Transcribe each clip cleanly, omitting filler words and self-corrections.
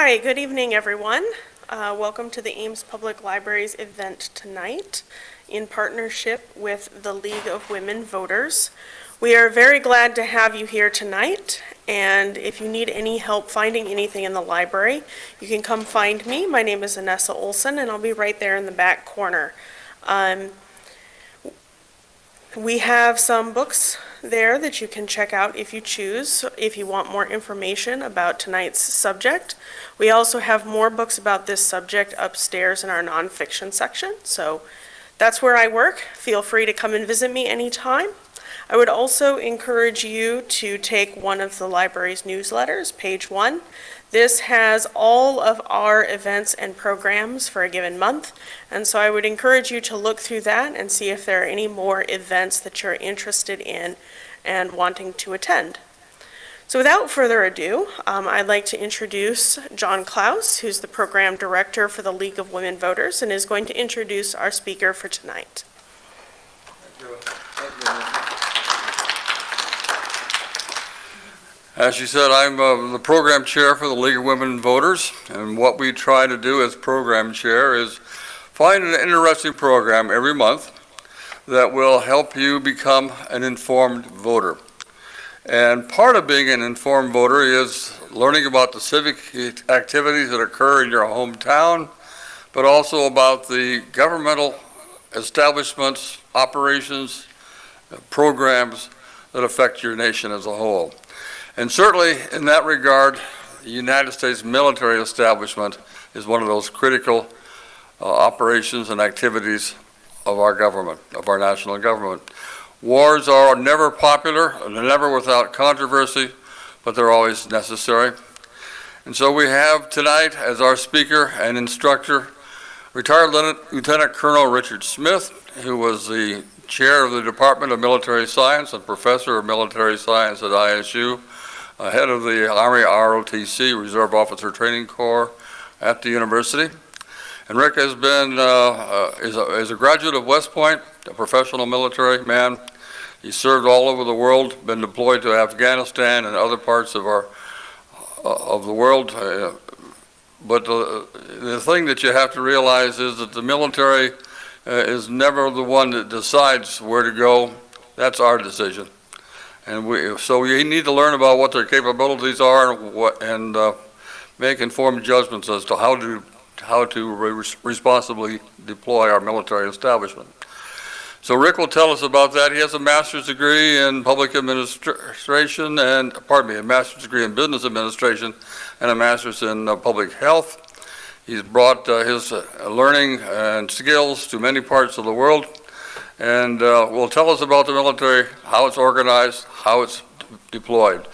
Hi, good evening, everyone. Welcome to the Ames Public Library's event tonight in partnership with the League of Women Voters. We are very glad to have you here tonight, and if you need any help finding anything in the library, you can come find me. My name is Anessa Olson, and I'll be right there in the back corner. We have some books there that you can check out if you choose, if you want more information about tonight's subject. We also have more books about this subject upstairs in our nonfiction section, so that's where I work. Feel free to come and visit me anytime. I would also encourage you to take one of the library's newsletters, page 1. This has all of our events and programs for a given month, and so I would encourage you to look through that and see if there are any more events that you're interested in and wanting to attend. So without further ado, I'd like to introduce John Klaus, who's the Program Director for the League of Women Voters, and is going to introduce our speaker for tonight. Thank you. Thank you. As you said, I'm the program chair for the League of Women Voters, and what we try to do as program chair is find an interesting program every month that will help you become an informed voter. And part of being an informed voter is learning about the civic activities that occur in your hometown, but also about the governmental establishments, operations, programs that affect your nation as a whole. And certainly in that regard, the United States military establishment is one of those critical operations and activities of our government, of our national government. Wars are never popular, and they're never without controversy, but they're always necessary. And so we have tonight as our speaker and instructor, retired Lieutenant Colonel Richard Smith, who was the chair of the Department of Military Science and professor of military science at ISU, head of the Army ROTC, Reserve Officer Training Corps, at the university. And Rick has been, is a graduate of West Point, a professional military man. He served all over the world, been deployed to Afghanistan and other parts of the world. But the thing that you have to realize is that the military is never the one that decides where to go. That's our decision. And so we need to learn about what their capabilities are and make informed judgments as to how to responsibly deploy our military establishment. So Rick will tell us about that. He has a master's degree in public administration and, a master's degree in business administration and a master's in public health. He's brought his learning and skills to many parts of the world, and will tell us about the military, how it's organized, how it's deployed.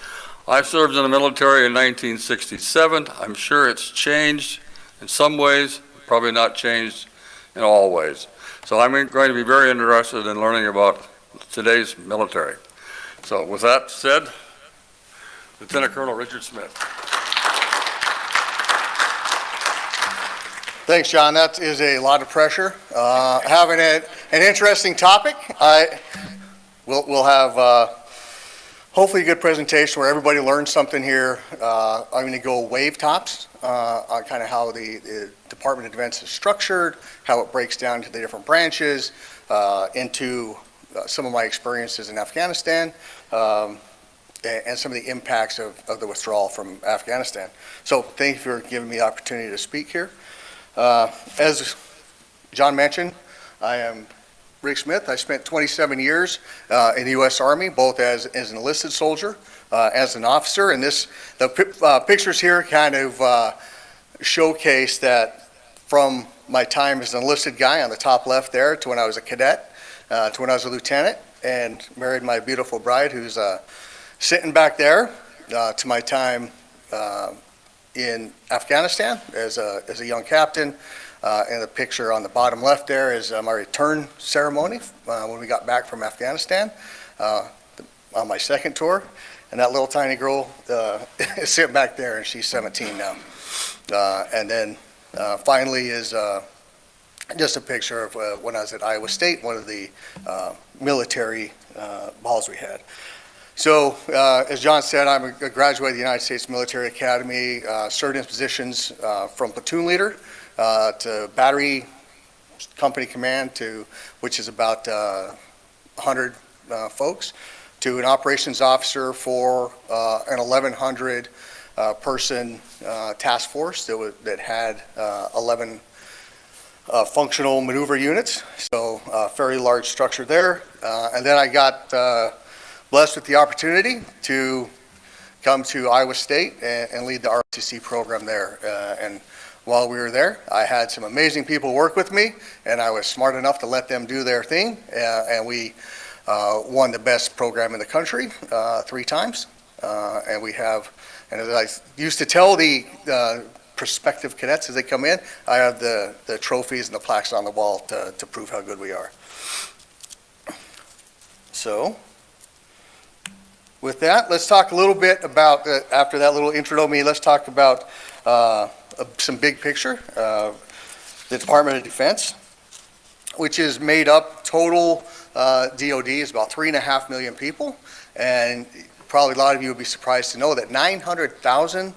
I served in the military in 1967. I'm sure it's changed in some ways, probably not changed in all ways. So I'm going to be very interested in learning about today's military. So with that said, Lieutenant Colonel Richard Smith. Thanks, John. That is a lot of pressure. Having an interesting topic. We'll have hopefully a good presentation where everybody learns something here. I'm going to go wave tops on kind of how the Department of Defense is structured, how it breaks down to the different branches, into some of my experiences in Afghanistan, and some of the impacts of the withdrawal from Afghanistan. So thank you for giving me the opportunity to speak here. As John mentioned, I am Rick Smith. I spent 27 years in the U.S. Army, both as an enlisted soldier, as an officer. And the pictures here kind of showcase that from my time as an enlisted guy on the top left there to when I was a cadet, to when I was a lieutenant, and married my beautiful bride who's sitting back there, to my time in Afghanistan as a young captain. And the picture on the bottom left there is my return ceremony when we got back from Afghanistan on my second tour. And that little tiny girl is sitting back there, and she's 17 now. And then finally is just a picture of when I was at Iowa State, one of the military balls we had. So, as John said, I'm a graduate of the United States Military Academy, served in positions from platoon leader to battery company command, which is about 100 folks, to an operations officer for an 1,100 person task force that had 11 functional maneuver units, so fairly large structure there. And then I got blessed with the opportunity to come to Iowa State and lead the ROTC program there. And while we were there, I had some amazing people work with me, and I was smart enough to let them do their thing. And we won the best program in the country 3 times. And we have, and as I used to tell the prospective cadets as they come in, I have the trophies and the plaques on the wall to prove how good we are. So, with that, let's talk a little bit about, after that little intro to me, let's talk about some big picture. The Department of Defense, which is made up, total DOD is about 3.5 million people, and probably a lot of you would be surprised to know that 900,000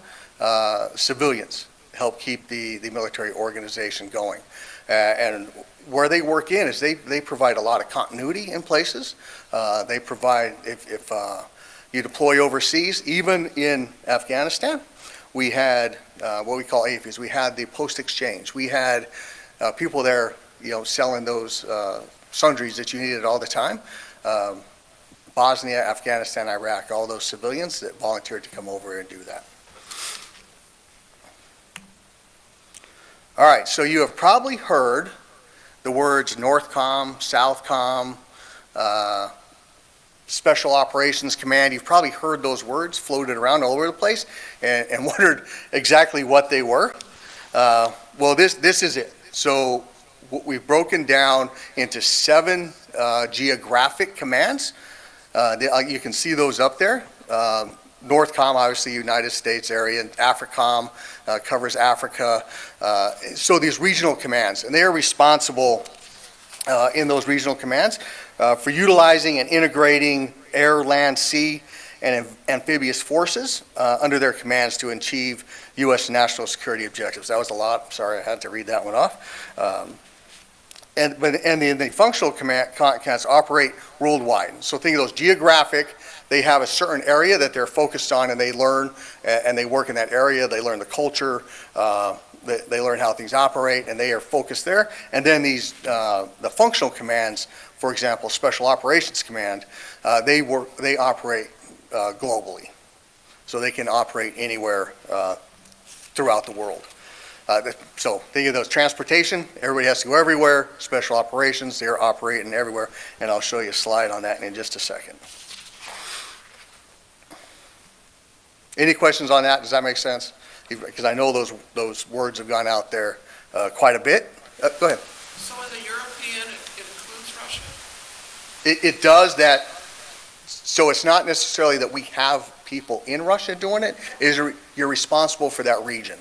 civilians help keep the military organization going. And where they work in is they provide a lot of continuity in places. They provide, if you deploy overseas, even in Afghanistan, we had what we call AFEs. We had the post exchange. We had people there, selling those sundries that you needed all the time. Bosnia, Afghanistan, Iraq, all those civilians that volunteered to come over and do that. All right, so you have probably heard the words NORTHCOM, SOUTHCOM, Special Operations Command. You've probably heard those words floated around all over the place and wondered exactly what they were. Well, this is it. So we've broken down into 7 geographic commands. You can see those up there. NORTHCOM, obviously United States area, and AFRICOM covers Africa. So these regional commands, and they are responsible in those regional commands for utilizing and integrating air, land, sea, and amphibious forces under their commands to achieve U.S. national security objectives. That was a lot. Sorry, I had to read that one off. And the functional commands operate worldwide. So think of those geographic. They have a certain area that they're focused on, and they learn and they work in that area. They learn the culture. They learn how things operate, and they are focused there. And then the functional commands, for example, Special Operations Command, they operate globally, so they can operate anywhere throughout the world. So think of those transportation. Everybody has to go everywhere. Special Operations, they're operating everywhere, and I'll show you a slide on that in just a second. Any questions on that? Does that make sense? Because I know those words have gone out there quite a bit. Go ahead. So in the European, it includes Russia? It does that. So it's not necessarily that we have people in Russia doing it. You're responsible for that region.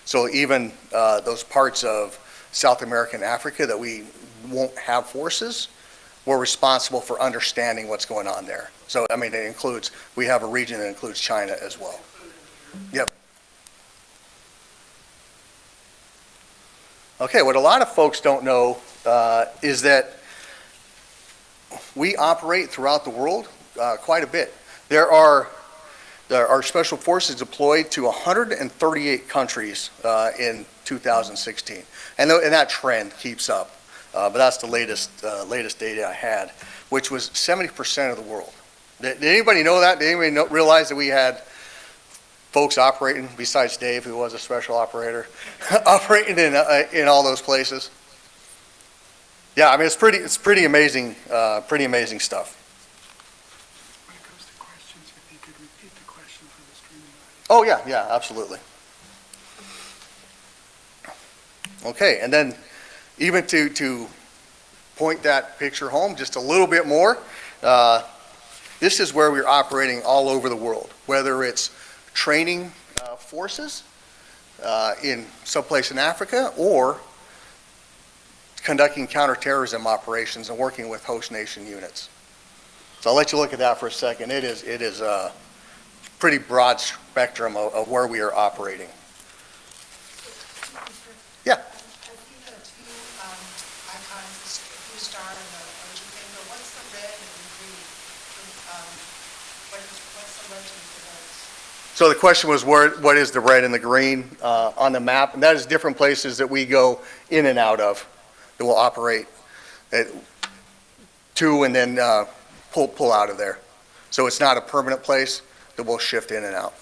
So even those parts of South America and Africa that we won't have forces, we're responsible for understanding what's going on there. So, I mean, we have a region that includes China as well. Yep. Okay, what a lot of folks don't know is that we operate throughout the world quite a bit. There are special forces deployed to 138 countries in 2016, and that trend keeps up. But that's the latest data I had, which was 70% of the world. Did anybody know that? Did anybody realize that we had folks operating, besides Dave, who was a special operator, operating in all those places? Yeah, I mean, it's pretty amazing stuff. When it comes to questions, if you could repeat the question for the streaming audience. Oh, yeah, absolutely. Okay, and then even to point that picture home just a little bit more, this is where we're operating all over the world, whether it's training forces in someplace in Africa or conducting counterterrorism operations and working with host nation units. So I'll let you look at that for a second. It is a pretty broad spectrum of where we are operating. Yeah. I see the two icons, the blue star and the origin thing, but what's the red and the green? What's the legend for those? So the question was, what is the red and the green on the map? And that is different places that we go in and out of, that will operate to and then pull out of there. So it's not a permanent place that will shift in and out.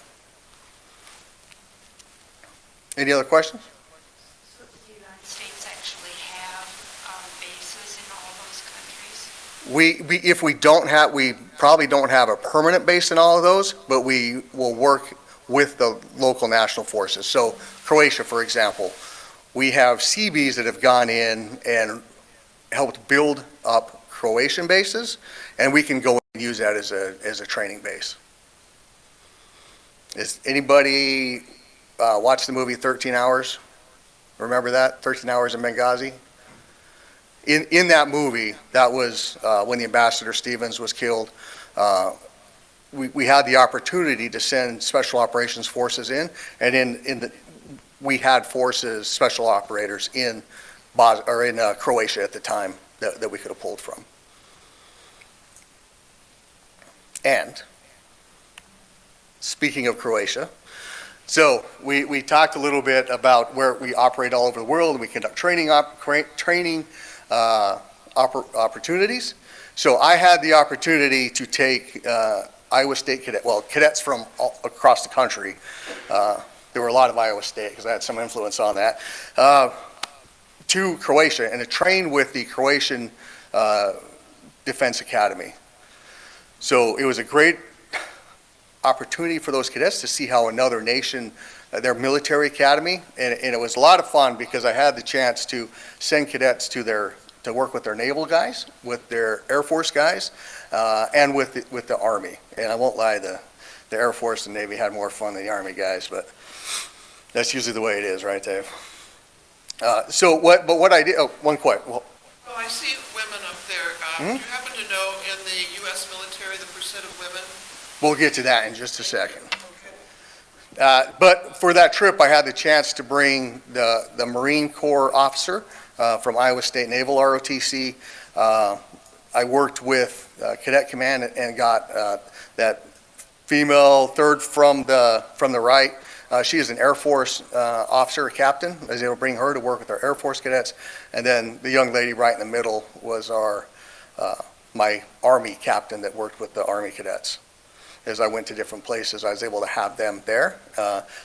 Any other questions? So the United States actually have bases in all those countries? If we don't have, we probably don't have a permanent base in all of those, but we will work with the local national forces. So Croatia, for example, we have Seabees that have gone in and helped build up Croatian bases, and we can go and use that as a training base. Is anybody watch the movie 13 Hours? Remember that? 13 Hours in Benghazi? In that movie, that was when the Ambassador Stevens was killed. We had the opportunity to send special operations forces in, and we had forces, special operators in Croatia at the time that we could have pulled from. And speaking of Croatia, so we talked a little bit about where we operate all over the world, and we conduct training opportunities. So I had the opportunity to take Iowa State cadets from all across the country. There were a lot of Iowa State, because I had some influence on that, to Croatia and to train with the Croatian Defense Academy. So it was a great opportunity for those cadets to see how another nation, their military academy, and it was a lot of fun because I had the chance to send cadets to work with their naval guys, with their Air Force guys, and with the Army. And I won't lie, the Air Force and Navy had more fun than the Army guys, but that's usually the way it is, right, Dave? What I did, one question. Well, Well, I see women up there. Do you happen to know in the U.S. military the percent of women? we'll get to that in just a second. But for that trip, I had the chance to bring the Marine Corps officer from Iowa State Naval ROTC. I worked with Cadet Command and got that female third from the right. She is an Air Force officer, a captain. I was able to bring her to work with our Air Force cadets. And then the young lady right in the middle was my Army captain that worked with the Army cadets. As I went to different places, I was able to have them there.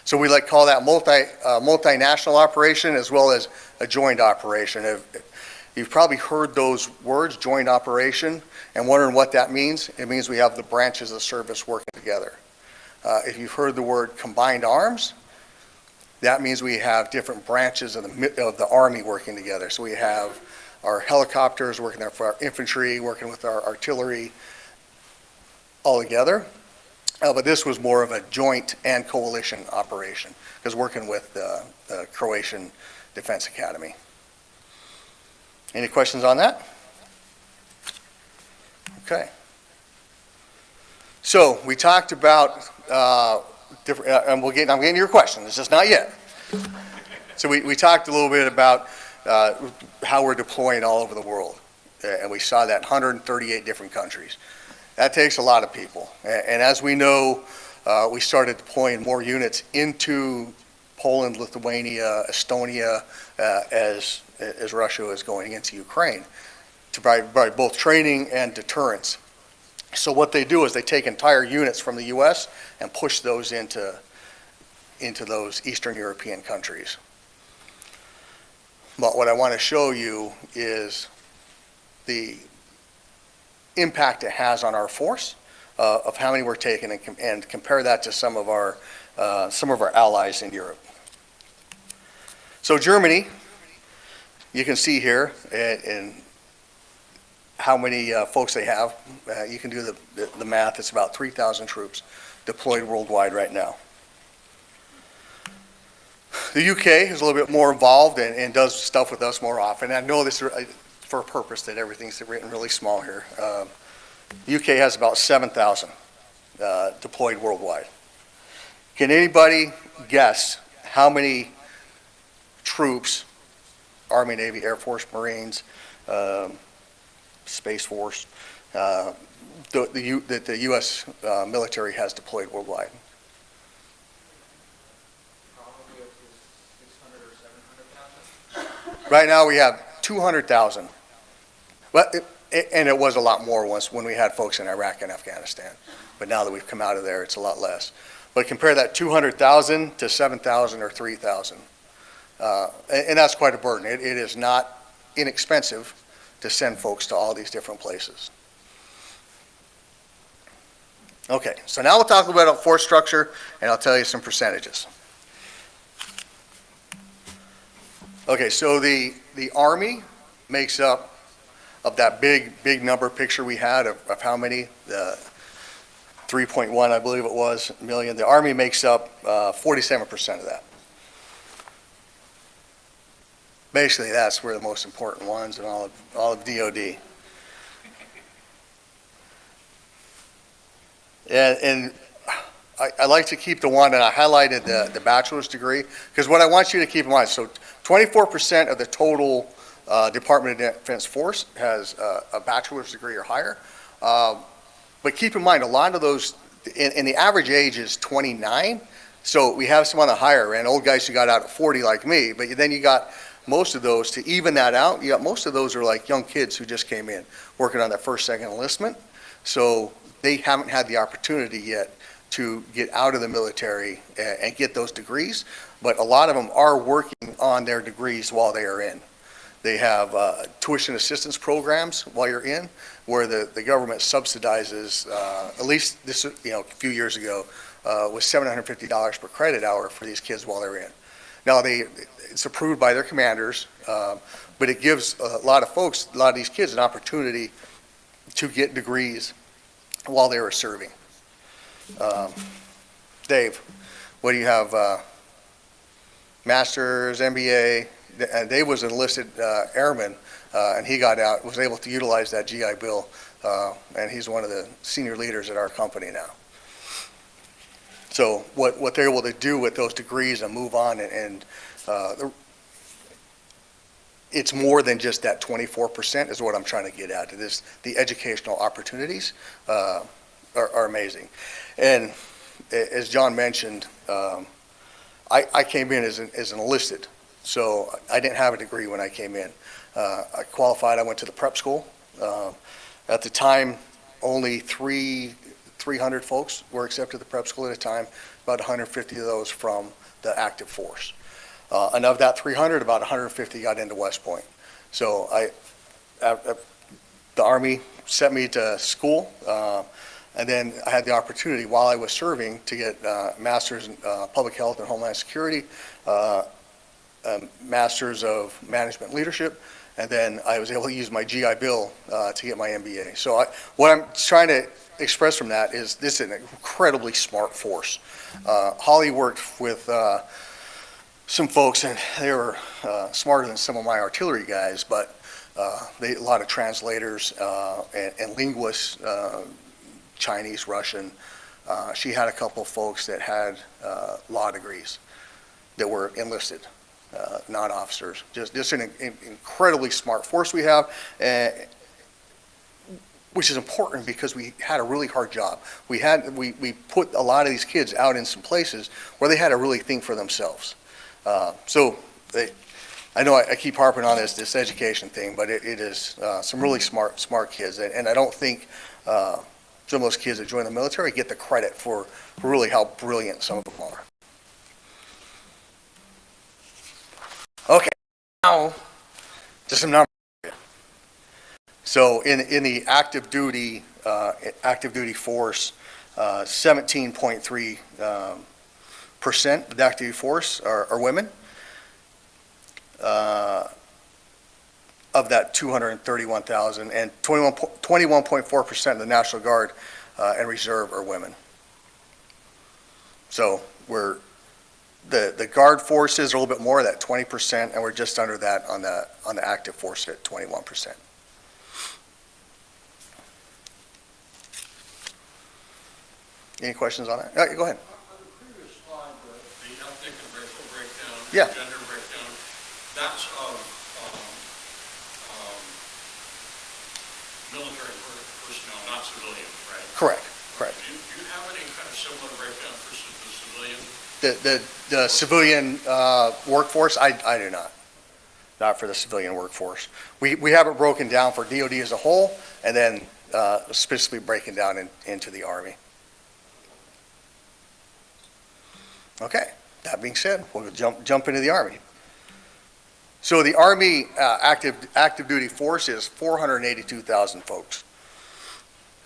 So we call that multinational operation as well as a joint operation. You've probably heard those words, joint operation, and wondering what that means. It means we have the branches of service working together. If you've heard the word combined arms, that means we have different branches of the Army working together. So we have our helicopters working there for our infantry, working with our artillery all together. But this was more of a joint and coalition operation, because working with the Croatian Defense Academy. Any questions on that? Okay. So we talked about different, and I'm getting to your question. It's just not yet. So we talked a little bit about how we're deploying all over the world, and we saw that in 138 different countries. That takes a lot of people, and as we know, we started deploying more units into Poland, Lithuania, Estonia, as Russia is going into Ukraine, to provide both training and deterrence. So what they do is they take entire units from the U.S. and push those into those Eastern European countries. But what I want to show you is the impact it has on our force, of how many we're taking, and compare that to some of our allies in Europe. So Germany, you can see here, and how many folks they have. You can do the math. It's about 3,000 troops deployed worldwide right now. The UK is a little bit more involved and does stuff with us more often. I know this for a purpose that everything's written really small here. The UK has about 7,000 deployed worldwide. Can anybody guess how many troops, Army, Navy, Air Force, Marines, Space Force, that the U.S. Military has deployed worldwide? Probably up to 600 or 700,000. Right now, we have 200,000. But and it was a lot more once when we had folks in Iraq and Afghanistan. But now that we've come out of there, it's a lot less. But compare that 200,000 to 7,000 or 3,000. And that's quite a burden. It is not inexpensive to send folks to all these different places. Okay, so now we'll talk about force structure, and I'll tell you some percentages. Okay, so the Army makes up of that big number picture we had of how many, the 3.1, I believe it was, million. The Army makes up 47% of that. Basically, that's where the most important ones and all of DOD. And I like to keep the one, and I highlighted the bachelor's degree, because what I want you to keep in mind, so 24% of the total Department of Defense force has a bachelor's degree or higher. But keep in mind, a lot of those, and the average age is 29, so we have some on the higher end, old guys who got out at 40 like me, but then you got most of those, to even that out, you got most of those are like young kids who just came in, working on that first, second enlistment, so they haven't had the opportunity yet to get out of the military and get those degrees, but a lot of them are working on their degrees while they are in. They have tuition assistance programs while you're in, where the government subsidizes, at least this, a few years ago, was $750 per credit hour for these kids while they're in. Now, it's approved by their commanders, but it gives a lot of folks, a lot of these kids, an opportunity to get degrees while they were serving. Dave, what do you have? Master's, MBA. Dave was an enlisted airman, and he got out, was able to utilize that GI Bill, and he's one of the senior leaders at our company now. So what they're able to do with those degrees and move on, and it's more than just that 24% is what I'm trying to get at. It is the educational opportunities are amazing. And as John mentioned, I came in as an enlisted. So I didn't have a degree when I came in. I qualified, I went to the prep school. At the time, only 300 folks were accepted to the prep school at a time, about 150 of those from the active force. And of that 300, about 150 got into West Point. So the Army sent me to school, and then I had the opportunity while I was serving to get Masters in Public Health and Homeland Security, Masters of Management Leadership, and then I was able to use my GI Bill to get my MBA. So what I'm trying to express from that is this is an incredibly smart force. Holly worked with some folks, and they were smarter than some of my artillery guys, but a lot of translators and linguists, Chinese, Russian. She had a couple of folks that had law degrees that were enlisted. Not officers. Just an incredibly smart force we have, which is important because we had a really hard job. We put a lot of these kids out in some places where they had to really think for themselves. I know I keep harping on this education thing, but it is some really smart kids, and I don't think some of those kids that join the military get the credit for really how brilliant some of them are. Okay, now just some numbers. So in the active duty force, 17.3% of the active duty force are women. Of that 231,000, and 21.4% of the National Guard and Reserve are women. So the Guard forces are a little bit more, that 20%, and we're just under that on the active force at 21%. Any questions on that? Go ahead. On the previous slide, the ethnic and racial breakdown, Yeah. gender breakdown, that's of military personnel, not civilians, right? Correct, correct. Do you have any kind of similar breakdown for the civilians? The civilian workforce, I do not for the civilian workforce. We have it broken down for DOD as a whole, and then specifically breaking down into the Army. Okay, that being said, we'll jump into the Army. So the Army active duty force is 482,000 folks.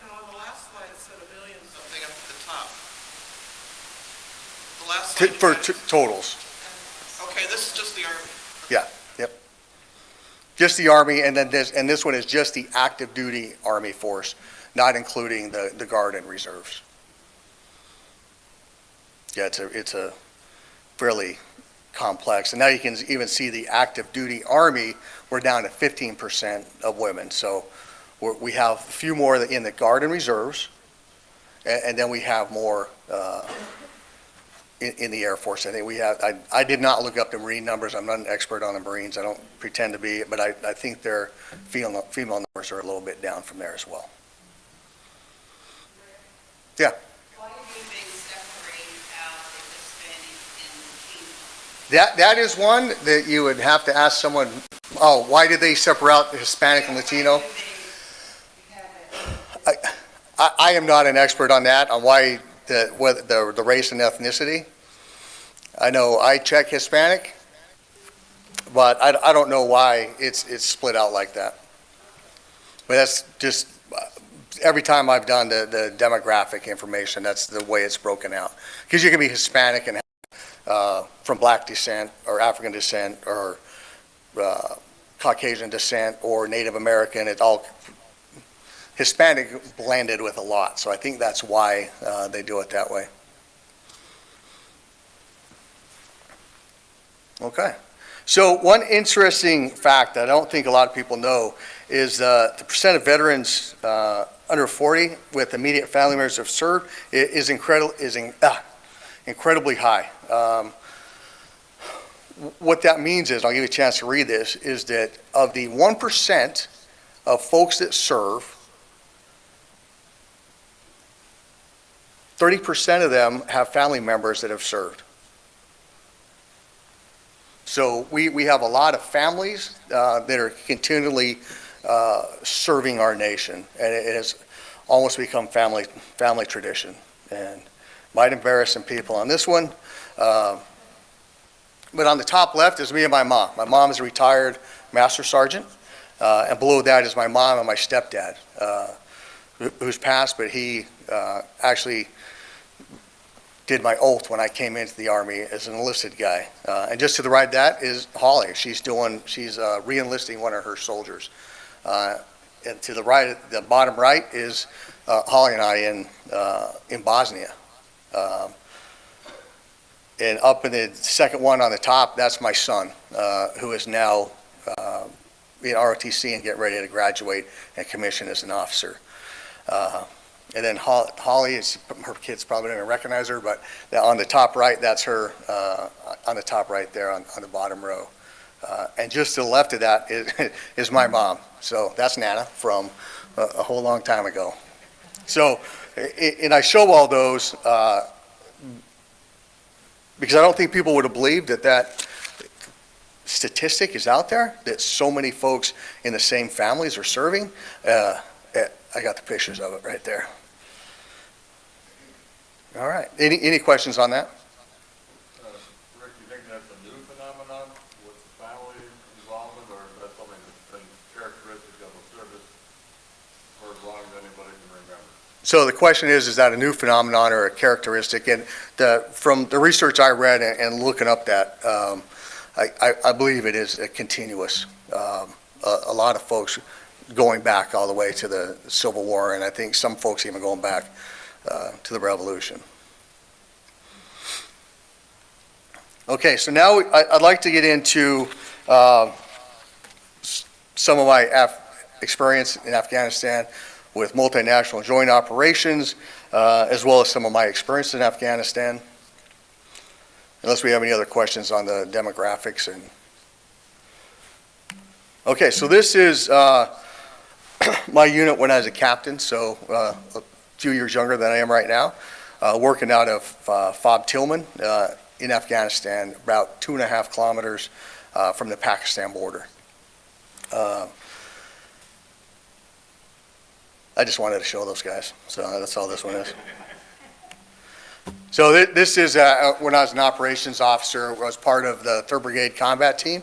Now, on the last slide, it said 1 million something up at the top. The last slide. For you had- totals. Okay, this is just the Army. Just the Army, and then this one is just the active duty Army force, not including the Guard and Reserves. Yeah, it's a fairly complex, and now you can even see the active duty Army, we're down to 15% of women. So we have a few more in the Guard and Reserves, and then we have more in the Air Force. I think we have, I did not look up the Marine numbers. I'm not an expert on the Marines. I don't pretend to be, but I think their female numbers are a little bit down from there as well. Yeah. Why do you think separate out the Hispanic and Latino? That is one that you would have to ask someone, oh, why did they separate out the Hispanic and Latino? I am not an expert on that, on why the race and ethnicity. I know I check Hispanic, but I don't know why it's split out like that. But that's just, every time I've done the demographic information, that's the way it's broken out. Because you can be Hispanic and from black descent or African descent or Caucasian descent or Native American. It's all Hispanic blended with a lot. So I think that's why they do it that way. Okay. So one interesting fact that I don't think a lot of people know is the percent of veterans under 40 with immediate family members who have served is incredibly high. What that means is, I'll give you a chance to read this, is that of the 1% of folks that serve, 30% of them have family members that have served. So we have a lot of families that are continually serving our nation, and it has almost become family tradition. And might embarrass some people on this one, but on the top left is me and my mom. My mom is a retired Master Sergeant, and below that is my mom and my stepdad, who's passed, but he actually did my oath when I came into the Army as an enlisted guy. And just to the right of that is Holly. She's re-enlisting one of her soldiers. And to the right, the bottom right is Holly and I in Bosnia. And up in the second one on the top, that's my son, who is now in ROTC and getting ready to graduate and commission as an officer. And then Holly, her kids probably don't even recognize her, but on the top right, that's her on the top right there on the bottom row. And just to the left of that is my mom. So that's Nana from a whole long time ago. So, and I show all those because I don't think people would have believed that statistic is out there, that so many folks in the same families are serving. I got the pictures of it right there. All right. Any questions on that? Rick, you think that's a new phenomenon with family involvement, or is that something that's been characteristic of the service for as long as anybody can remember? So the question is that a new phenomenon or a characteristic? And from the research I read and looking up that, I believe it is a continuous. A lot of folks going back all the way to the Civil War, and I think some folks even going back to the Revolution. Okay, so now I'd like to get into some of my experience in Afghanistan with multinational joint operations, as well as some of my experience in Afghanistan. Unless we have any other questions on the demographics and. Okay, so this is my unit when I was a captain, so a few years younger than I am right now, working out of FOB Tillman in Afghanistan, about 2.5 kilometers from the Pakistan border. I just wanted to show those guys, so that's all this one is. So this is when I was an operations officer, I was part of the 3rd Brigade Combat Team,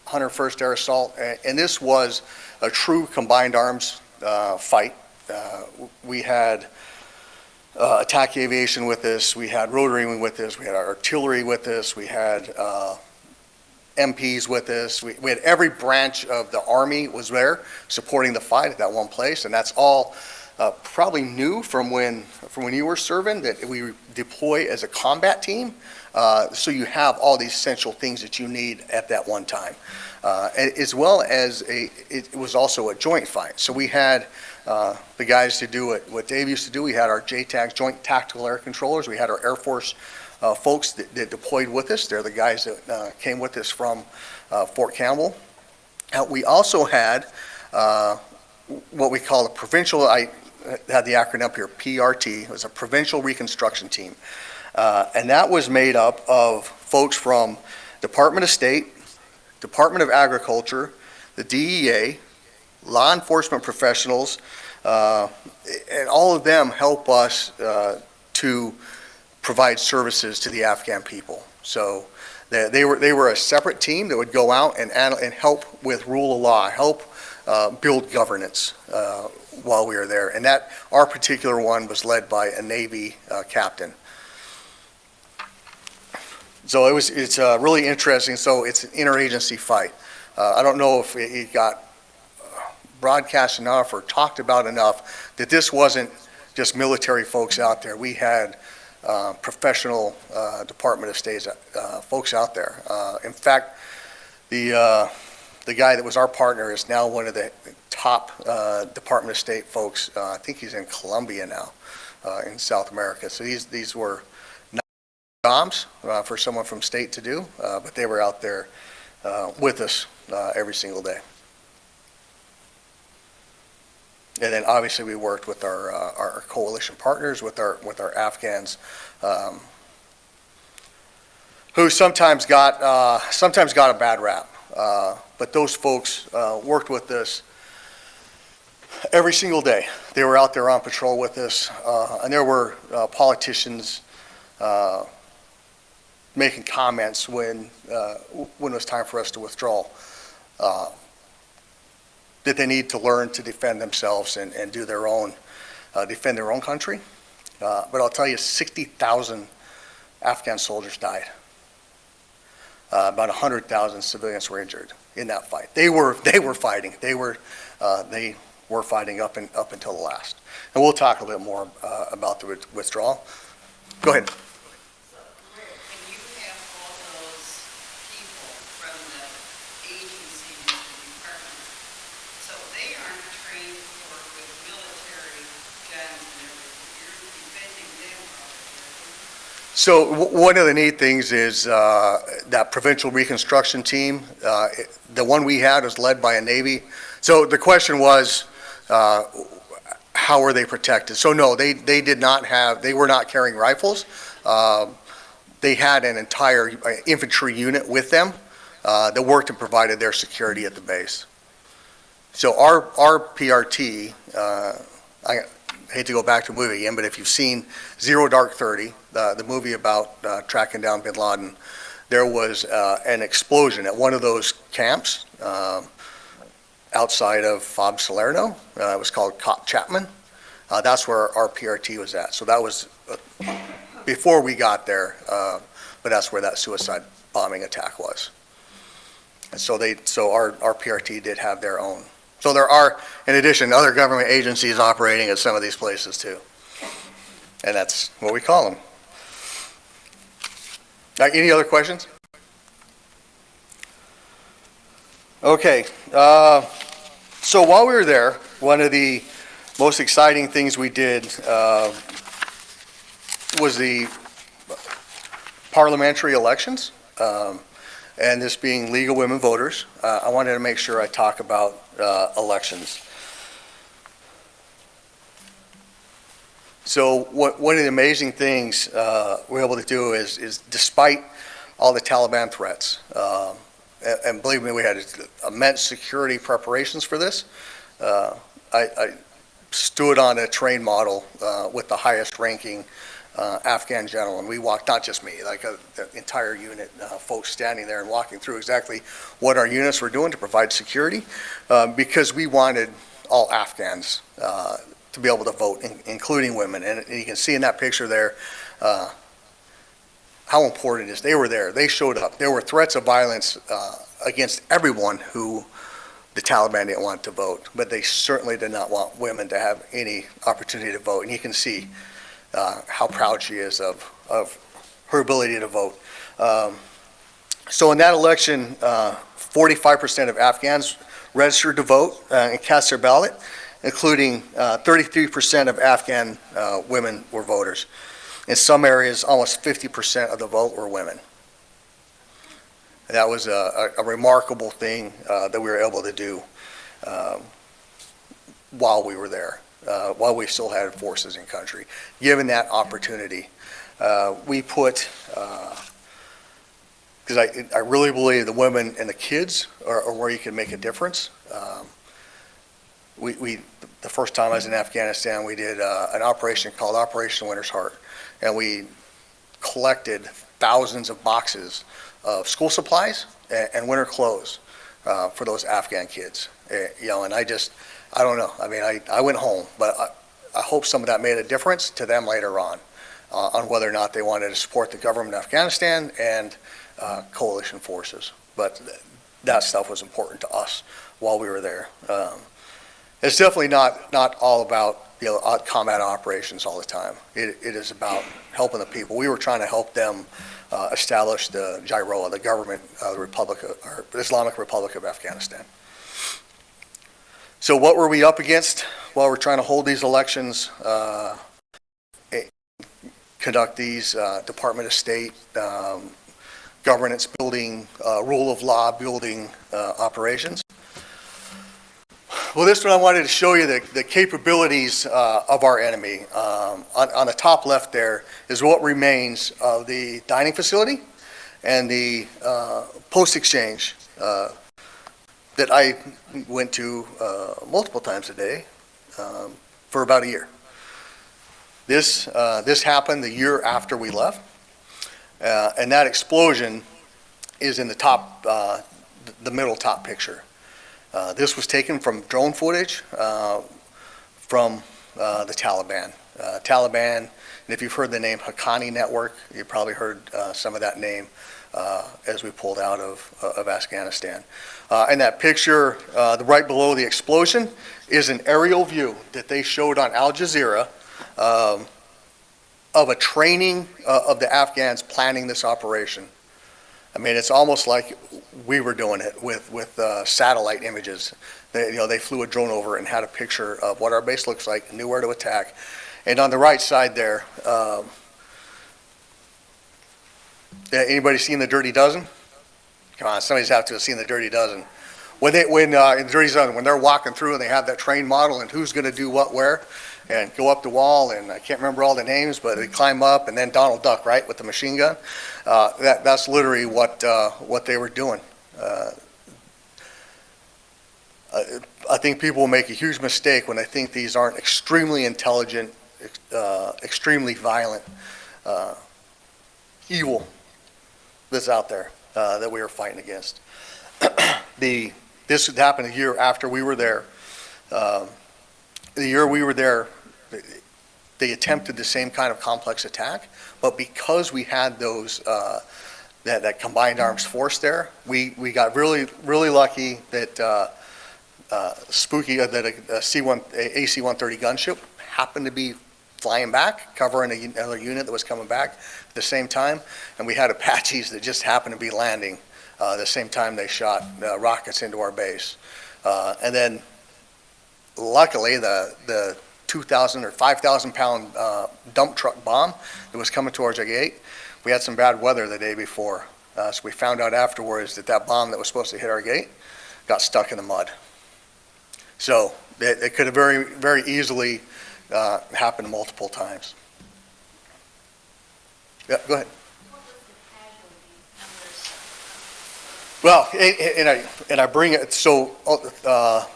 101st Air Assault, and this was a true combined arms fight. We had attack aviation with us, we had rotary wing with us, we had artillery with us, we had MPs with us, we had every branch of the Army was there supporting the fight at that one place, and that's all probably new from when you were serving, that we deploy as a combat team, so you have all these essential things that you need at that one time. As well as it was also a joint fight. So we had the guys to do what Dave used to do. We had our JTACs, Joint Tactical Air Controllers. We had our Air Force folks that deployed with us. They're the guys that came with us from Fort Campbell. We also had what we call a provincial, I had the acronym up here, PRT. It was a Provincial Reconstruction Team. And that was made up of folks from Department of State, Department of Agriculture, the DEA, law enforcement professionals, and all of them help us to provide services to the Afghan people. So they were a separate team that would go out and help with rule of law, help build governance while we were there. And that our particular one was led by a Navy captain. So it's really interesting. So it's an interagency fight. I don't know if it got broadcast enough or talked about enough that this wasn't just military folks out there. We had professional Department of State folks out there. In fact, the guy that was our partner is now one of the top Department of State folks. I think he's in Colombia now, in South America. So these were jobs for someone from state to do, but they were out there with us every single day. And then obviously we worked with our coalition partners, with our Afghans, who sometimes got a bad rap. But those folks worked with us every single day. They were out there on patrol with us, and there were politicians making comments when it was time for us to withdraw, that they need to learn to defend themselves and do their own, defend their own country. But I'll tell you, 60,000 Afghan soldiers died. About 100,000 civilians were injured in that fight. They were fighting. They were fighting up until the last. And we'll talk a little bit more about the withdrawal. Go ahead. So one of the neat things is that Provincial Reconstruction Team, the one we had was led by a Navy. So the question was, how were they protected? So no, they did not have, they were not carrying rifles. They had an entire infantry unit with them that worked and provided their security at the base. So our PRT, I hate to go back to the movie again, but if you've seen Zero Dark 30, the movie about tracking down bin Laden, there was an explosion at one of those camps outside of FOB Salerno. It was called Cop Chapman. That's where our PRT was at. So that was before we got there, but that's where that suicide bombing attack was. And so our PRT did have their own. So there are, in addition, other government agencies operating at some of these places too. And that's what we call them. Any other questions? Okay. So while we were there, one of the most exciting things we did was the parliamentary elections, and this being League of Women Voters. I wanted to make sure I talk about elections. So one of the amazing things we're able to do is despite all the Taliban threats, and believe me, we had immense security preparations for this. I stood on a train model with the highest ranking Afghan general, and we walked, not just me, like the entire unit, folks standing there and walking through exactly what our units were doing to provide security, because we wanted all Afghans to be able to vote, including women. And you can see in that picture there how important it is. They were there. They showed up. There were threats of violence against everyone who the Taliban didn't want to vote, but they certainly did not want women to have any opportunity to vote. And you can see how proud she is of her ability to vote. So in that election, 45% of Afghans registered to vote and cast their ballot, including 33% of Afghan women were voters. In some areas, almost 50% of the vote were women. That was a remarkable thing that we were able to do while we were there, while we still had forces in country. Given that opportunity, we put, because I really believe the women and the kids are where you can make a difference. The first time I was in Afghanistan, we did an operation called Operation Winter's Heart, and we collected thousands of boxes of school supplies and winter clothes for those Afghan kids. And I don't know. I mean, I went home, but I hope some of that made a difference to them later on whether or not they wanted to support the government of Afghanistan and coalition forces. But that stuff was important to us while we were there. It's definitely not all about combat operations all the time. It is about helping the people. We were trying to help them establish the GIROA, the government of the Islamic Republic of Afghanistan. So what were we up against while we're trying to hold these elections, conduct these Department of State, governance building, rule of law building operations? Well, this one I wanted to show you the capabilities of our enemy. On the top left there is what remains of the dining facility and the post exchange that I went to multiple times a day for about a year. This happened the year after we left, and that explosion is in the top, the middle top picture. This was taken from drone footage from the Taliban. Taliban, and if you've heard the name Haqqani Network, you probably heard some of that name as we pulled out of Afghanistan. And that picture, right below the explosion, is an aerial view that they showed on Al Jazeera of a training of the Afghans planning this operation. I mean, it's almost like we were doing it with satellite images. They flew a drone over and had a picture of what our base looks like, knew where to attack. And on the right side there, anybody seen The Dirty Dozen? Come on, somebody's have to have seen The Dirty Dozen. In The Dirty Dozen, when they're walking through and they have that train model and who's going to do what where, and go up the wall, and I can't remember all the names, but they climb up, and then Donald Duck, right, with the machine gun. That's literally what they were doing. I think people will make a huge mistake when they think these aren't extremely intelligent, extremely violent evil that's out there that we are fighting against. This happened a year after we were there. The year we were there, they attempted the same kind of complex attack, but because we had those that combined arms force there, we got really lucky that that a AC-130 gunship happened to be flying back, covering another unit that was coming back at the same time, and we had Apaches that just happened to be landing the same time they shot rockets into our base, and then luckily the 2,000 or 5,000 pound dump truck bomb that was coming towards our gate. We had some bad weather the day before, so we found out afterwards that that bomb that was supposed to hit our gate got stuck in the mud. So it could have very, very easily happened multiple times. Yeah, go ahead. Well, and I bring it, so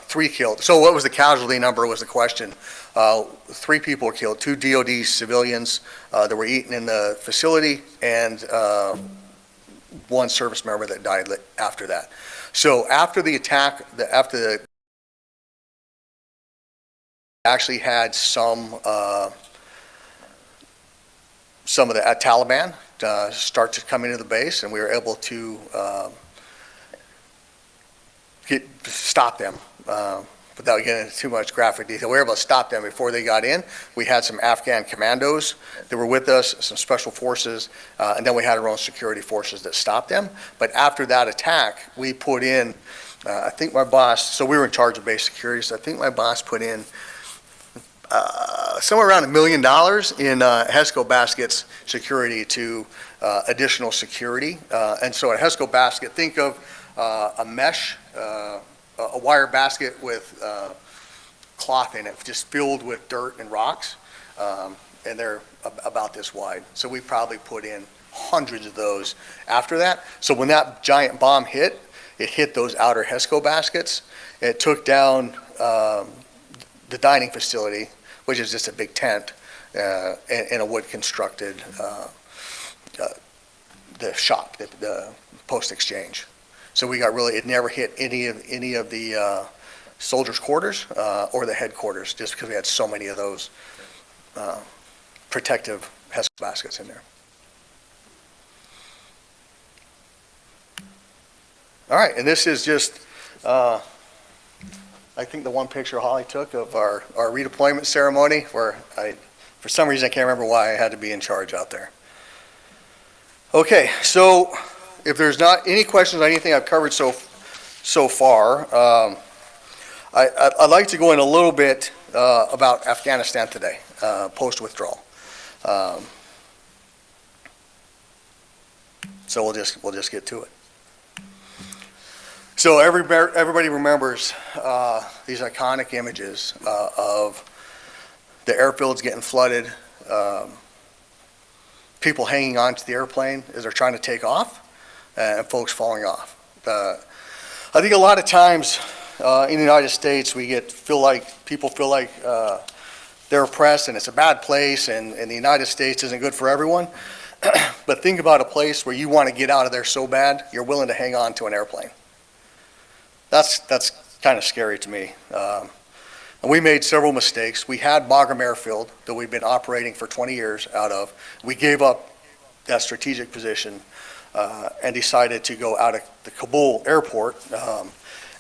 3 killed. So what was the casualty number was the question. 3 people were killed, 2 DOD civilians that were eaten in the facility, and 1 service member that died after that. So after the attack, actually had some of the Taliban start to come into the base, and we were able to stop them without getting into too much graphic detail. We were able to stop them before they got in. We had some Afghan commandos that were with us, some special forces, and then we had our own security forces that stopped them. But after that attack, we put in, I think my boss, so we were in charge of base security, so I think my boss put in somewhere around $1 million in HESCO baskets security to additional security. And so at HESCO basket, think of a mesh, a wire basket with cloth in it, just filled with dirt and rocks, and they're about this wide. So we probably put in hundreds of those after that. So when that giant bomb hit, it hit those outer HESCO baskets. It took down the dining facility, which is just a big tent in a wood-constructed the shop, the post exchange. So we got really, it never hit any of the soldiers' quarters or the headquarters, just because we had so many of those protective HESCO baskets in there. All right, and this is just, I think the one picture Holly took of our redeployment ceremony, where for some reason I can't remember why I had to be in charge out there. Okay, so if there's not any questions on anything I've covered so far, I'd like to go in a little bit about Afghanistan today, post-withdrawal. So we'll just get to it. So everybody remembers these iconic images of the airfields getting flooded, people hanging onto the airplane as they're trying to take off, and folks falling off. I think a lot of times in the United States people feel like they're oppressed and it's a bad place, and the United States isn't good for everyone. But think about a place where you want to get out of there so bad, you're willing to hang on to an airplane. That's kind of scary to me. And we made several mistakes. We had Bagram Airfield that we've been operating for 20 years out of. We gave up that strategic position and decided to go out of the Kabul airport. And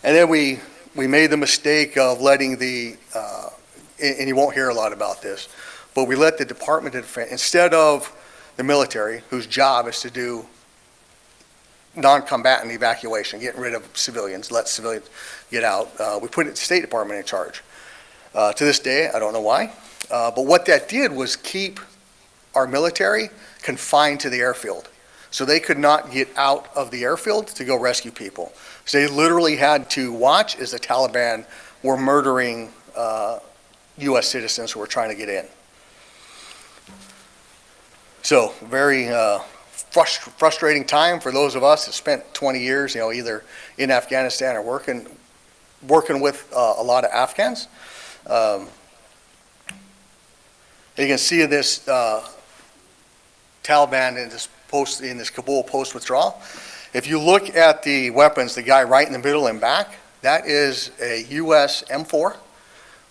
then we made the mistake of letting and you won't hear a lot about this, but we let the Department of Defense, instead of the military, whose job is to do non-combatant evacuation, getting rid of civilians, let civilians get out. We put the State Department in charge. To this day, I don't know why, but what that did was keep our military confined to the airfield. So they could not get out of the airfield to go rescue people. So they literally had to watch as the Taliban were murdering U.S. citizens who were trying to get in. So very frustrating time for those of us that spent 20 years, either in Afghanistan or working with a lot of Afghans. You can see this Taliban in this Kabul post-withdrawal. If you look at the weapons, the guy right in the middle and back, that is a U.S. M4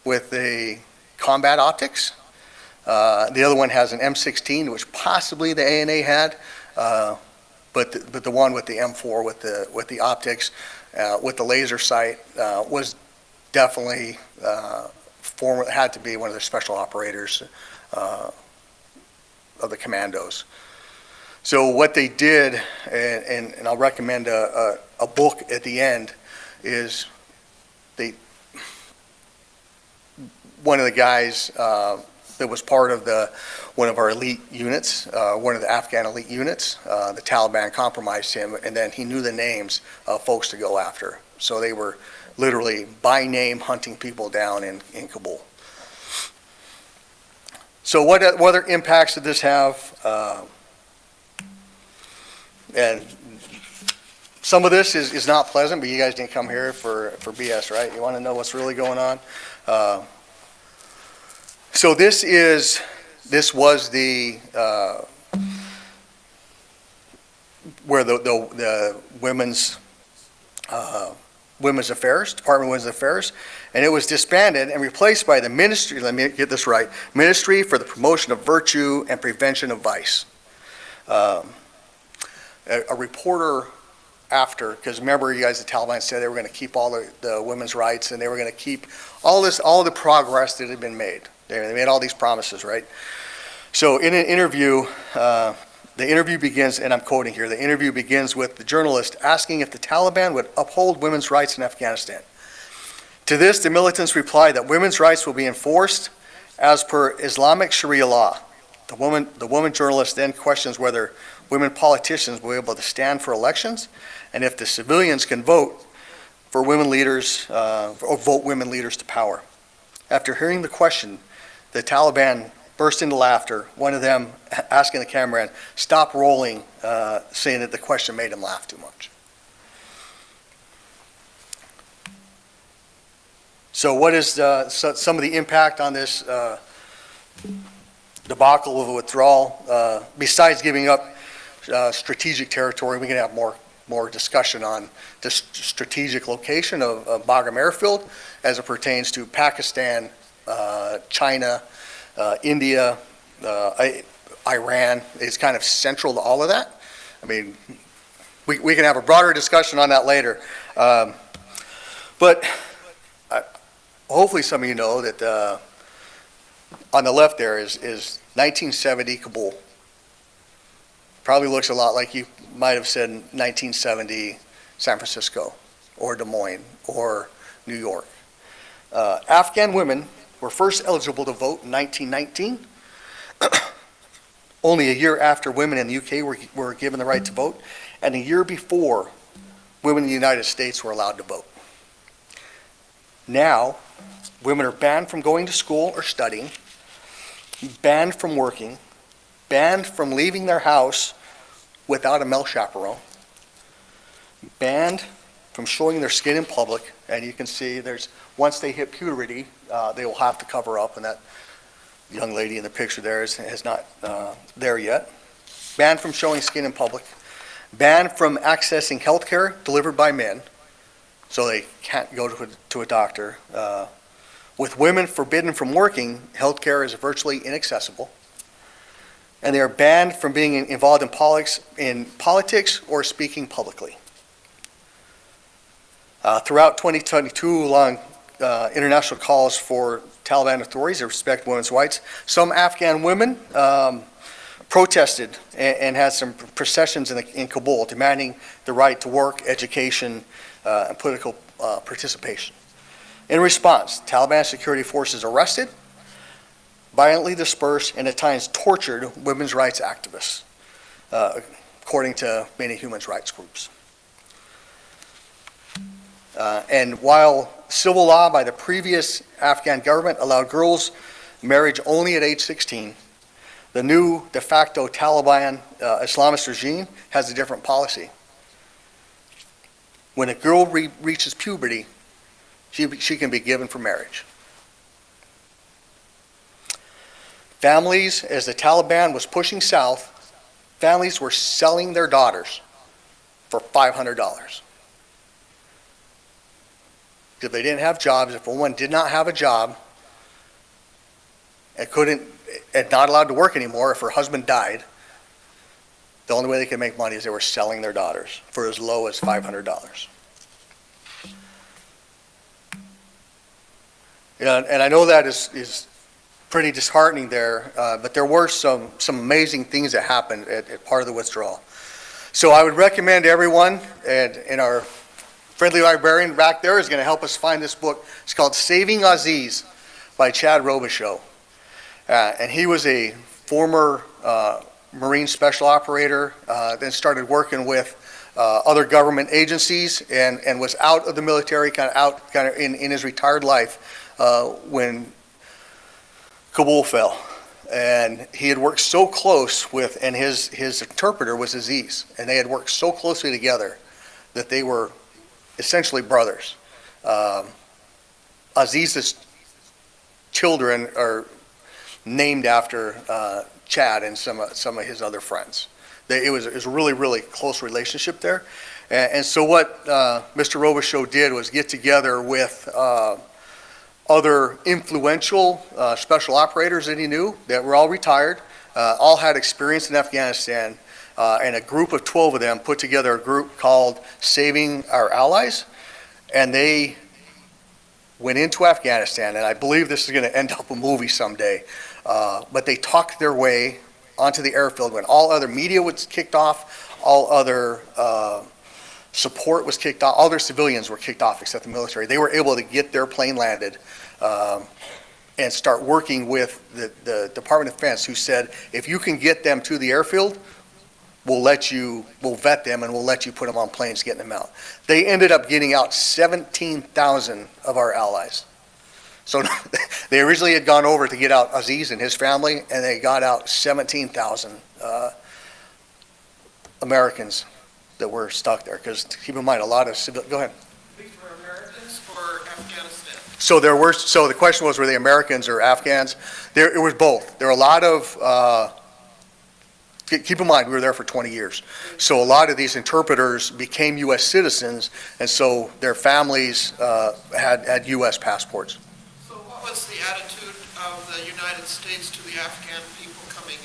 with a combat optics. The other one has an M16, which possibly the ANA had, but the one with the M4 with the optics, with the laser sight, was definitely had to be one of the special operators of the commandos. So what they did, and I'll recommend a book at the end, is one of the guys that was part of one of our elite units, one of the Afghan elite units. The Taliban compromised him, and then he knew the names of folks to go after. So they were literally by name hunting people down in Kabul. So what other impacts did this have? And some of this is not pleasant, but you guys didn't come here for BS, right? You want to know what's really going on? So this was the where the women's affairs, Department of Women's Affairs, and it was disbanded and replaced by the Ministry, let me get this right, Ministry for the Promotion of Virtue and Prevention of Vice. A reporter after, because remember you guys, the Taliban said they were going to keep all the women's rights, and they were going to keep all the progress that had been made. They made all these promises, right? So in an interview, the interview begins, and I'm quoting here, the interview begins with the journalist asking if the Taliban would uphold women's rights in Afghanistan. To this, the militants replied that women's rights will be enforced as per Islamic Sharia law. The woman journalist then questions whether women politicians will be able to stand for elections, and if the civilians can vote for women leaders, or vote women leaders to power. After hearing the question, the Taliban burst into laughter, one of them asking the cameraman, stop rolling, saying that the question made him laugh too much. So what is some of the impact on this debacle of a withdrawal? Besides giving up strategic territory, we can have more discussion on the strategic location of Bagram Airfield as it pertains to Pakistan, China, India, Iran is kind of central to all of that. I mean, we can have a broader discussion on that later. But hopefully some of you know that on the left there is 1970 Kabul. Probably looks a lot like you might have said 1970 San Francisco or Des Moines or New York. Afghan women were first eligible to vote in 1919, only a year after women in the UK were given the right to vote, and a year before women in the United States were allowed to vote. Now, women are banned from going to school or studying, banned from working, banned from leaving their house without a male chaperone, banned from showing their skin in public, and you can see once they hit puberty, they will have to cover up, and that young lady in the picture there is not there yet. Banned from showing skin in public, banned from accessing health care delivered by men, so they can't go to a doctor. With women forbidden from working, health care is virtually inaccessible. And they are banned from being involved in politics or speaking publicly. Throughout 2022, along international calls for Taliban authorities to respect women's rights, some Afghan women protested and had some processions in Kabul demanding the right to work, education, and political participation. In response, Taliban security forces arrested, violently dispersed, and at times tortured women's rights activists, according to many human rights groups. And while civil law by the previous Afghan government allowed girls marriage only at age 16, the new de facto Taliban Islamist regime has a different policy. When a girl reaches puberty, she can be given for marriage. Families, as the Taliban was pushing south, families were selling their daughters for $500. If they didn't have jobs, if a woman did not have a job and not allowed to work anymore, if her husband died, the only way they could make money is they were selling their daughters for as low as $500. And I know that is pretty disheartening there, but there were some amazing things that happened at part of the withdrawal. So I would recommend everyone, and our friendly librarian back there is going to help us find this book. It's called Saving Aziz by Chad Robichaux. And he was a former Marine Special Operator, then started working with other government agencies and was out of the military, kind of in his retired life when Kabul fell. And he had worked so close with, and his interpreter was Aziz, and they had worked so closely together that they were essentially brothers. Aziz's children are named after Chad and some of his other friends. It was a really, really close relationship there. And so what Mr. Robichaux did was get together with other influential special operators that he knew that were all retired, all had experience in Afghanistan, and a group of 12 of them put together a group called Saving Our Allies, and they went into Afghanistan, and I believe this is going to end up a movie someday, but they talked their way onto the airfield when all other media was kicked off, all other support was kicked off, all their civilians were kicked off except the military. They were able to get their plane landed and start working with the Department of Defense, who said, if you can get them to the airfield, we'll vet them and we'll let you put them on planes, getting them out. They ended up getting out 17,000 of our allies. So they originally had gone over to get out Aziz and his family, and they got out 17,000 Americans that were stuck there. Because keep in mind, a lot of go ahead. These were Americans or Afghanistan? So the question was, were they Americans or Afghans? It was both. There were a lot of, keep in mind, we were there for 20 years. So a lot of these interpreters became U.S. citizens, and so their families had U.S. passports. So what was the attitude of the United States to the Afghan people coming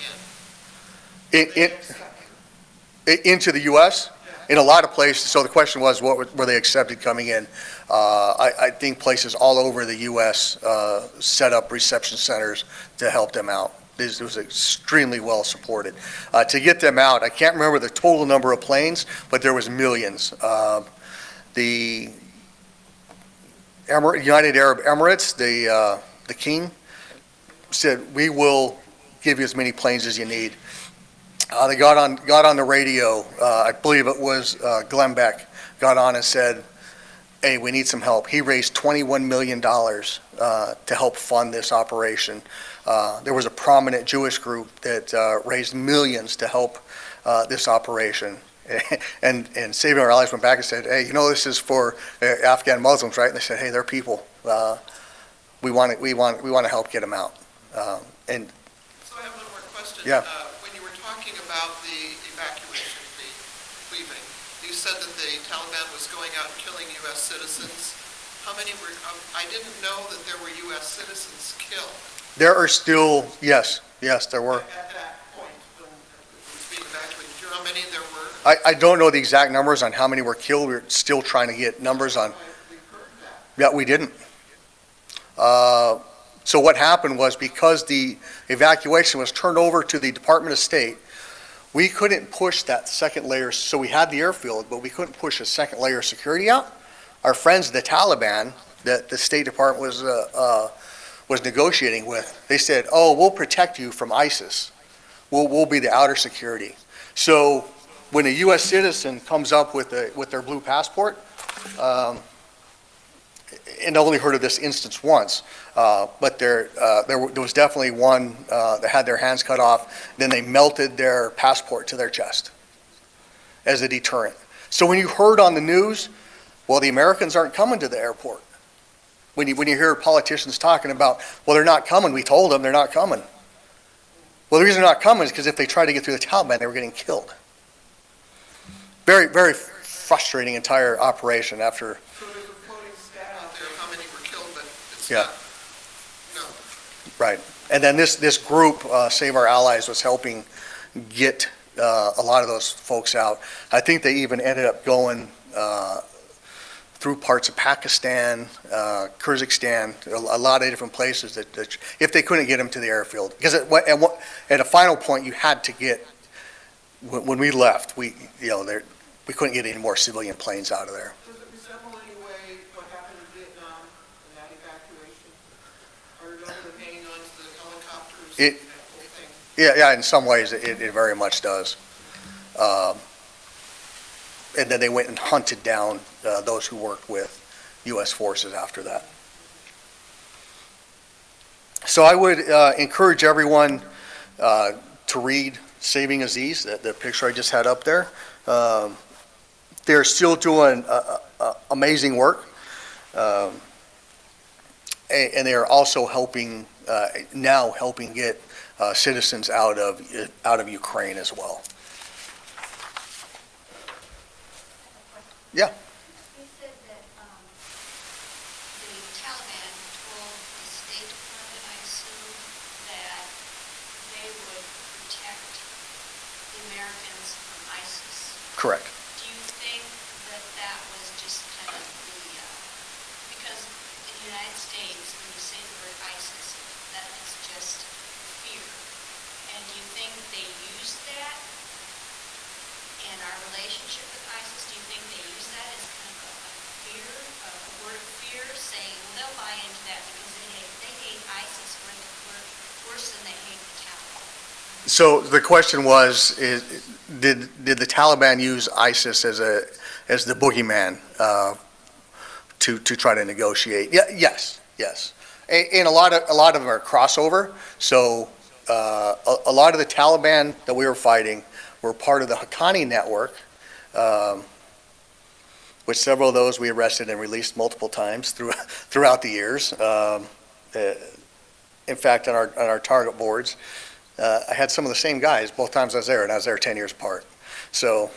in? Into the U.S.? In a lot of places. So the question was, what were they accepted coming in? I think places all over the U.S. Set up reception centers to help them out. It was extremely well supported. To get them out, I can't remember the total number of planes, but there was millions. The United Arab Emirates, the king, said, we will give you as many planes as you need. They got on the radio, I believe it was Glenn Beck, got on and said, hey, we need some help. He raised $21 million to help fund this operation. There was a prominent Jewish group that raised millions to help this operation. And Saving Our Allies went back and said, hey, this is for Afghan Muslims, right? And they said, hey, they're people. We want to help get them out. And So I have one more question. Yeah. When you were talking about the evacuation, the leaving, you said that the Taliban was going out and killing U.S. citizens. How many were, I didn't know that there were U.S. citizens killed. there are still, yes, there were. At that point, when it was being evacuated, do you know how many there were? I don't know the exact numbers on how many were killed. We're still trying to get numbers on. We heard that. Yeah, we didn't. So what happened was, because the evacuation was turned over to the Department of State, we couldn't push that second layer. So we had the airfield, but we couldn't push a second layer of security out. Our friends, the Taliban, that the State Department was negotiating with, they said, oh, we'll protect you from ISIS. We'll be the outer security. So when a U.S. citizen comes up with their blue passport, and I only heard of this instance once, but there was definitely one that had their hands cut off, then they melted their passport to their chest as a deterrent. So when you heard on the news, well, the Americans aren't coming to the airport. When you hear politicians talking about, well, they're not coming, we told them they're not coming. Well, the reason they're not coming is because if they tried to get through the Taliban, they were getting killed. Very, very frustrating entire operation after. So there's a floating stat out there, how many were killed, but it's Yeah. not, no. Right. And then this group, Save Our Allies, was helping get a lot of those folks out. I think they even ended up going through parts of Pakistan, Kyrgyzstan, a lot of different places that if they couldn't get them to the airfield. Because at a final point, you had to get, when we left, we couldn't get any more civilian planes out of there. Does it resemble in any way what happened in Vietnam and that evacuation? Or It- thing. Yeah, in some ways, it very much does. And then they went and hunted down those who worked with U.S. forces after that. So I would encourage everyone to read Saving Aziz, the picture I just had up there. They're still doing amazing work. And they are also helping, now helping get citizens out of Ukraine as well. Yeah. You said that the Taliban told the State Department, I assume, that they would protect the Americans from ISIS. Correct. Do you think that that was just kind of the, because in the United States, when you say the word ISIS, that is just fear. And do you think they used that in our relationship with ISIS? Do you think they use that as kind of a fear, a word of fear, saying, well, they'll buy into that because they hate ISIS worse than they hate the Taliban? So the question was, did the Taliban use ISIS as the boogeyman to try to negotiate? Yeah, yes. And a lot of them are crossover. So a lot of the Taliban that we were fighting were part of the Haqqani network, which several of those we arrested and released multiple times throughout the years. In fact, on our target boards, I had some of the same guys both times I was there, and I was there 10 years apart. So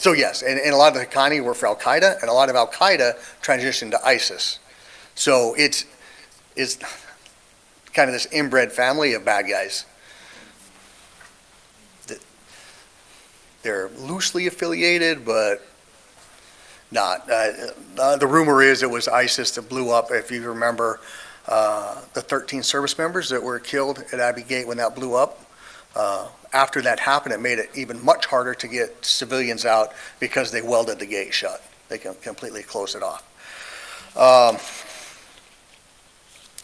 yes, and a lot of the Haqqani were for Al-Qaeda, and a lot of Al-Qaeda transitioned to ISIS. So it's kind of this inbred family of bad guys. They're loosely affiliated, but not. The rumor is it was ISIS that blew up, if you remember, the 13 service members that were killed at Abbey Gate when that blew up. After that happened, it made it even much harder to get civilians out because they welded the gate shut. They completely closed it off. I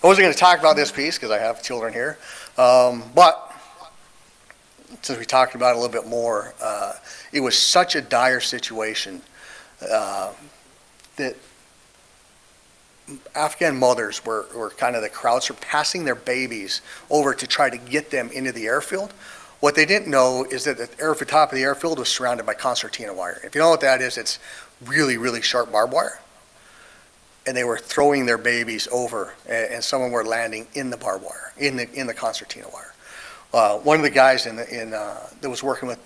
wasn't going to talk about this piece because I have children here, but since we talked about it a little bit more, it was such a dire situation that Afghan mothers were kind of the crowds were passing their babies over to try to get them into the airfield. What they didn't know is that the top of the airfield was surrounded by concertina wire. If you know what that is, it's really, really sharp barbed wire. And they were throwing their babies over, and some of them were landing in the barbed wire, in the concertina wire. One of the guys that was working with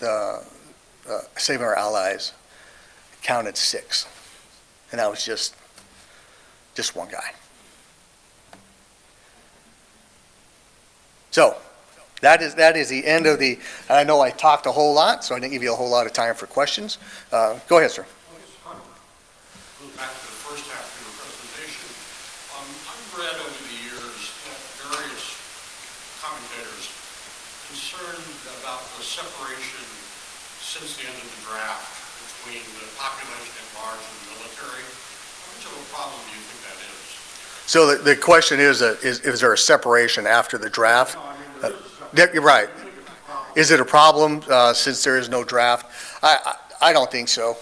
Saving Our Allies counted 6, and that was just one guy. So that is the end of the. And I know I talked a whole lot, so I didn't give you a whole lot of time for questions. Go ahead, sir. Go back to the first half of your presentation. I've read over the years that various commentators concerned about the separation since the end of the draft between the population at large and the military. How much of a problem do you think that is? So the question is there a separation after the draft? No, I mean, there is a separation. You're right. I think it's a problem. Is it a problem since there is no draft? I don't think so.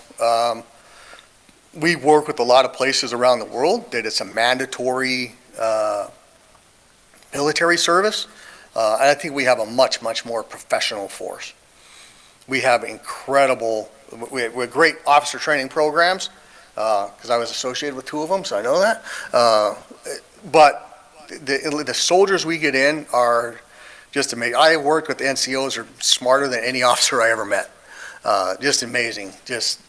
We work with a lot of places around the world that it's a mandatory military service. And I think we have a much, much more professional force. We have we have great officer training programs, because I was associated with 2 of them, so I know that. But the soldiers we get in are just amazing. I worked with the NCOs are smarter than any officer I ever met. Just amazing, just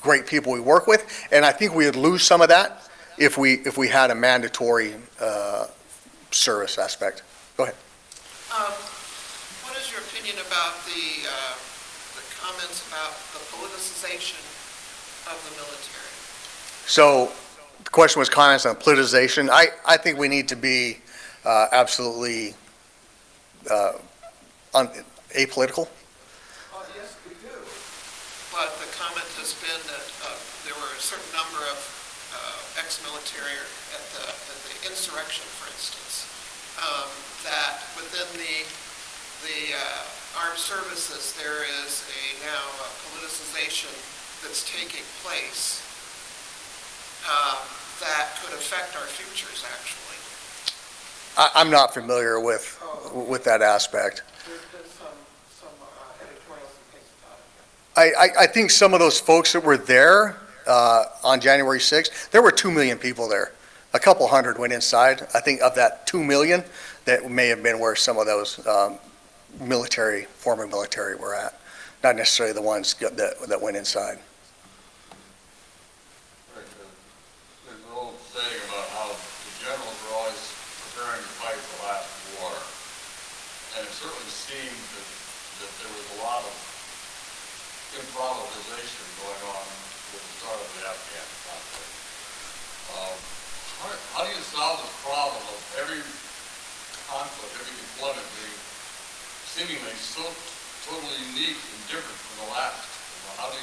great people we work with. And I think we would lose some of that if we had a mandatory service aspect. Go ahead. What is your opinion about the comments about the politicization of the military? So the question was comments on politicization. I think we need to be absolutely apolitical. Yes, we do. But the comment has been that there were a certain number of ex-military at the insurrection, for instance, that within the armed services, there is now a politicization that's taking place that could affect our futures, actually. I'm not familiar with that aspect. There's been some editorials and things about it. I think some of those folks that were there on January 6th, there were 2 million people there. A couple hundred went inside. I think of that 2 million, that may have been where some of those former military were at, not necessarily the ones that went inside. There's an old saying about how the generals were always preparing to fight the last war. And it certainly seemed that there was a lot of improvisation going on with the start of the Afghan conflict. How do you solve this problem of every conflict, every deployment being seemingly so totally unique and different from the last? How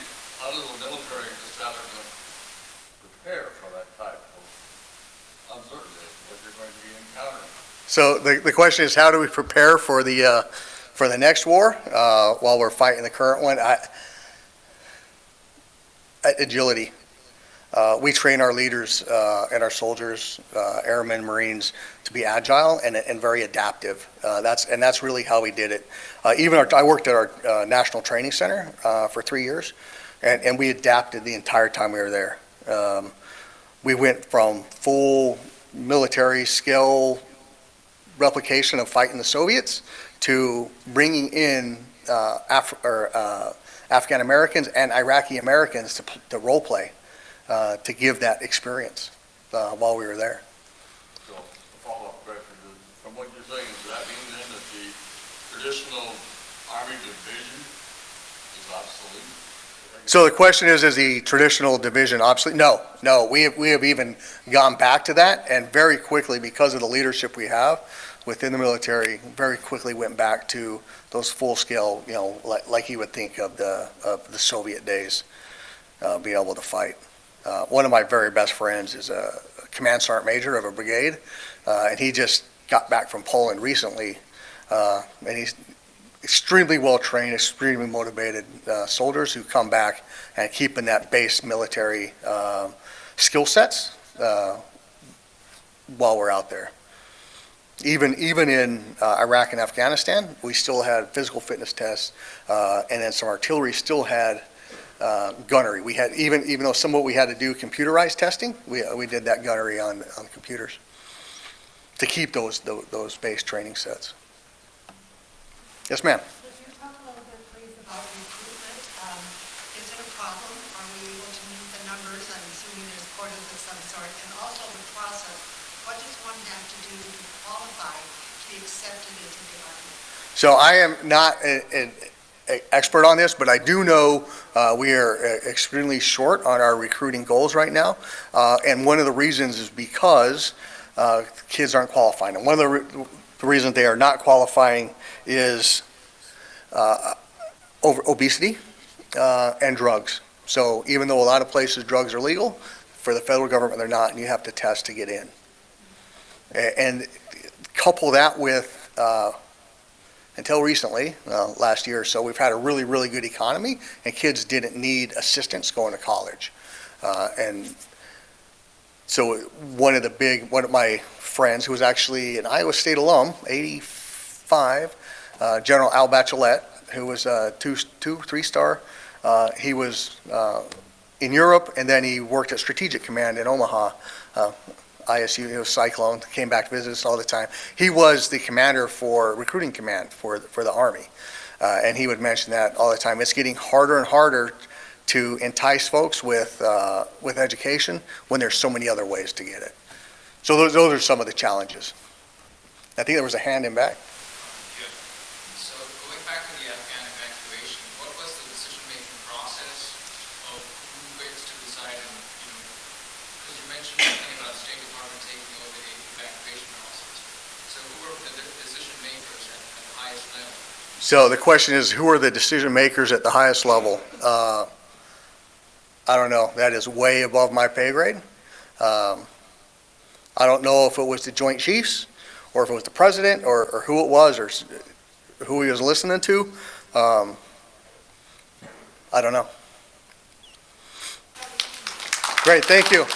do the military just have to prepare for that type of uncertainty that you're going to be encountering? So the question is, how do we prepare for the next war while we're fighting the current one? Agility. We train our leaders and our soldiers, airmen, Marines, to be agile and very adaptive. That's really how we did it. I worked at our National Training Center for 3 years, and we adapted the entire time we were there. We went from full military skill replication of fighting the Soviets to bringing in Afghan Americans and Iraqi Americans to role play. To give that experience while we were there. So, a follow-up question is, from what you're saying, does that mean then that the traditional Army division is obsolete? So the question is the traditional division obsolete? No, we have even gone back to that, and very quickly, because of the leadership we have within the military, very quickly went back to those full-scale, like you would think of the Soviet days, being able to fight. One of my very best friends is a command sergeant major of a brigade, and he just got back from Poland recently, and he's extremely well-trained, extremely motivated soldiers who come back and keeping that base military skill sets while we're out there. Even in Iraq and Afghanistan, we still had physical fitness tests, and then some artillery still had gunnery. We had, even though some of what we had to do computerized testing, we did that gunnery on computers to keep those base training sets. Yes, ma'am. Could you talk a little bit, please, about recruitment? Is it a problem? Are we able to meet the numbers? I'm assuming there's quotas of some sort. And also the process, what does one have to do to qualify to be accepted into the Army? So I am not an expert on this, but I do know we are extremely short on our recruiting goals right now. And one of the reasons is because kids aren't qualifying. And one of the reasons they are not qualifying is obesity and drugs. So even though a lot of places drugs are legal, for the federal government they're not, and you have to test to get in. And couple that with until recently, last year or so, we've had a really, really good economy, and kids didn't need assistance going to college. And so one of my friends, who was actually an Iowa State alum, 85, General Al Bachelet, who was a three-star, he was in Europe, and then he worked at Strategic Command in Omaha, ISU, it was Cyclone, came back to visit us all the time. He was the commander for recruiting command for the Army. And he would mention that all the time. It's getting harder and harder to entice folks with education when there's so many other ways to get it. So those are some of the challenges. I think there was a hand in back. So going back to the Afghan evacuation, what was the decision-making process of who gets to decide, and, because you mentioned something about State Department taking over the evacuation process. So who are the decision makers at the highest level? So the question is, who are the decision makers at the highest level? I don't know. That is way above my pay grade. I don't know if it was the Joint Chiefs or if it was the president, or who it was, or who he was listening to. I don't know. Great, thank you.